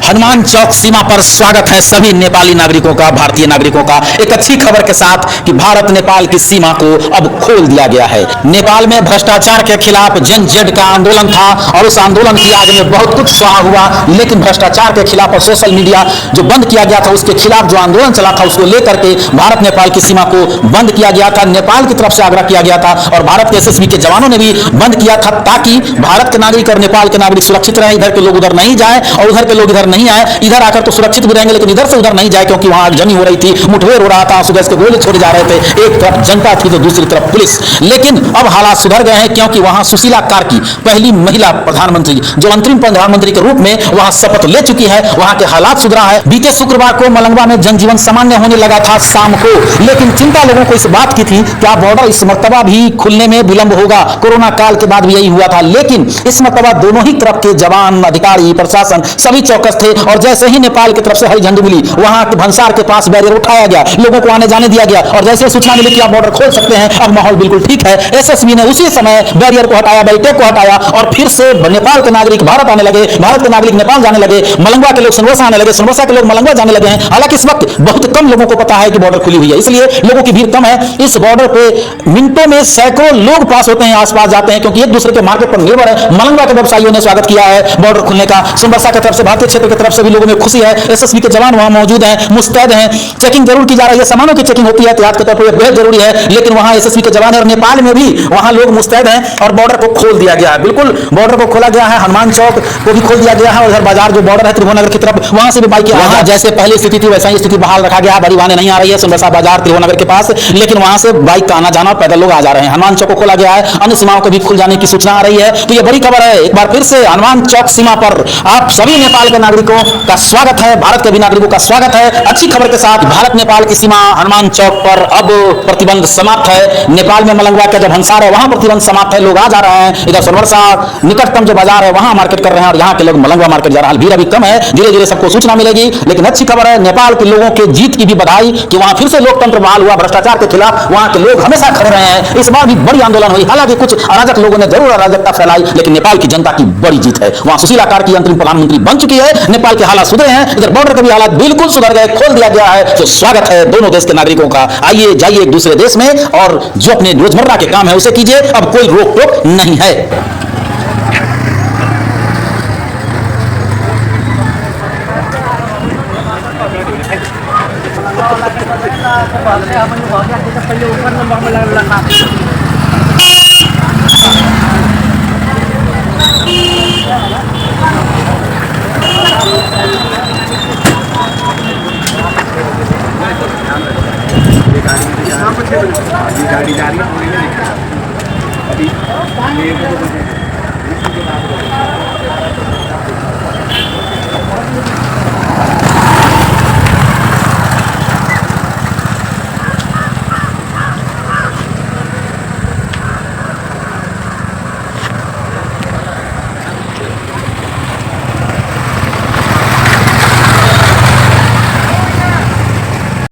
हनुमान चौक सीमा पर स्वागत है सभी नेपाली नागरिकों का, भारतीय नागरिकों का। एक अच्छी खबर के साथ कि भारत नेपाल की सीमा को अब खोल दिया गया है। नेपाल में भ्रष्टाचार के खिलाफ जन जेड का आंदोलन था और उस आंदोलन की आग में बहुत कुछ स्वाहा हुआ, लेकिन भ्रष्टाचार के खिलाफ और सोशल मीडिया जो बंद किया गया था उसके खिलाफ जो आंदोलन चला था उसको लेकर के भारत नेपाल की सीमा को बंद किया गया था। नेपाल की तरफ से आग्रह किया गया था और भारत के एसएसबी के जवानों ने भी बंद किया था ताकि भारत के नागरिक और नेपाल के नागरिक सुरक्षित रहे। इधर के लोग उधर नहीं जाए और उधर के लोग इधर नहीं आए। इधर आकर तो सुरक्षित भी रहेंगे लेकिन इधर से उधर नहीं जाए, क्योंकि वहां आगजनी हो रही थी, मुठभेड़ हो रहा था, सुबह के गोले छोड़े जा रहे थे। एक तरफ जनता थी तो दूसरी तरफ पुलिस। लेकिन अब हालात सुधर गए हैं क्योंकि वहां सुशीला कार्की पहली महिला प्रधानमंत्री जो अंतरिम प्रधानमंत्री के रूप में वहां शपथ ले चुकी है। वहां के हालात सुधरा है। बीते शुक्रवार को मलंगवा में जनजीवन सामान्य होने लगा था शाम को, लेकिन चिंता लोगों को इस बात की थी क्या बॉर्डर इस मर्तबा भी खुलने में विलंब होगा। कोरोना काल के बाद भी यही हुआ था, लेकिन इस मर्तबा दोनों ही तरफ के जवान, अधिकारी, प्रशासन सभी चौकस थे और जैसे ही नेपाल की तरफ से हरी झंडी मिली वहां भंसार के पास बैरियर उठाया गया, लोगों को आने जाने दिया गया और जैसे सूचना मिली कि आप बॉर्डर खोल सकते हैं, अब माहौल बिल्कुल ठीक है। एसएसबी ने उसी समय बैरियर को हटाया, बैरिकेड को हटाया और फिर से नेपाल के नागरिक भारत आने लगे, भारत के नागरिक नेपाल जाने लगे, मलंगवा के लोग सनबरसा आने लगे, सनबरसा के लोग मलंगवा जाने लगे हैं। हालांकि इस वक्त बहुत कम लोगों को पता है कि बॉर्डर खुली हुई है, इसलिए लोगों की भीड़ कम है। इस बॉर्डर पे मिनटों में सैकड़ों लोग पास होते हैं, आसपास जाते हैं, क्योंकि एक दूसरे के मार्केट पर निर्भर है। मलंगवा के व्यवसायियों ने स्वागत किया है बॉर्डर खुलने का, सनबरसा की तरफ से, भारतीय क्षेत्र की तरफ से भी लोगों में खुशी है। एसएसबी के जवान वहां मौजूद हैं, मुस्तैद हैं, चेकिंग जरूर की जा रही है, सामानों की चेकिंग होती है, एहतियात के तौर पर बेहद जरूरी है, लेकिन वहां एसएसबी के जवान है और नेपाल में भी वहां लोग मुस्तैद हैं और बॉर्डर को खोल दिया गया है। बिल्कुल बॉर्डर को खोला गया है, हनुमान चौक को भी खोल दिया गया है और इधर बाजार जो बॉर्डर है त्रिभुवनगर की तरफ वहां से भी बाइक वहां जैसे पहले स्थिति थी वैसा ही स्थिति बहाल रखा गया है। बड़ी वाहनें नहीं आ रही है सनबरसा बाजार त्रिभुवनगर के पास, लेकिन वहां से बाइक का आना जाना, पैदल लोग आ जा रहे हैं। हनुमान चौक को खोला गया है, अन्य सीमाओं को भी खुल जाने की सूचना आ रही है। तो ये बड़ी खबर है। एक बार फिर से हनुमान चौक सीमा पर आप सभी नेपाल के नागरिकों का स्वागत है, भारत के भी नागरिकों का स्वागत है। अच्छी खबर के साथ भारत नेपाल की सीमा हनुमान चौक पर अब प्रतिबंध समाप्त है। नेपाल में मलंगवा का जो भंसार है वहां प्रतिबंध समाप्त है, लोग आ जा रहे हैं। इधर सनबरसा निकटतम जो बाजार है वहां मार्केट कर रहे हैं और यहाँ के लोग मलंगवा मार्केट जा रहे हैं। भीड़ अभी कम है, धीरे धीरे सबको सूचना मिलेगी। लेकिन अच्छी खबर है, नेपाल के लोगों के जीत की भी बधाई कि वहां फिर से लोकतंत्र बहाल हुआ। भ्रष्टाचार के खिलाफ वहां के लोग हमेशा खड़े रहे हैं। इस बार भी बड़ी आंदोलन हुई, हालांकि कुछ अराजक लोगों ने जरूर अराजकता फैलाई, लेकिन नेपाल की जनता की बड़ी जीत है। वहां सुशीला कार्की अंतरिम प्रधानमंत्री बन चुकी है, नेपाल के हालात सुधरे हैं, इधर बॉर्डर के भी हालात बिल्कुल सुधर गए, खोल दिया गया है। तो स्वागत है दोनों देश के नागरिकों का। आइए जाइए एक दूसरे देश में और जो अपने रोजमर्रा के काम है उसे कीजिए, अब कोई रोक टोक नहीं है। गाड़ी जा रही है अभी ये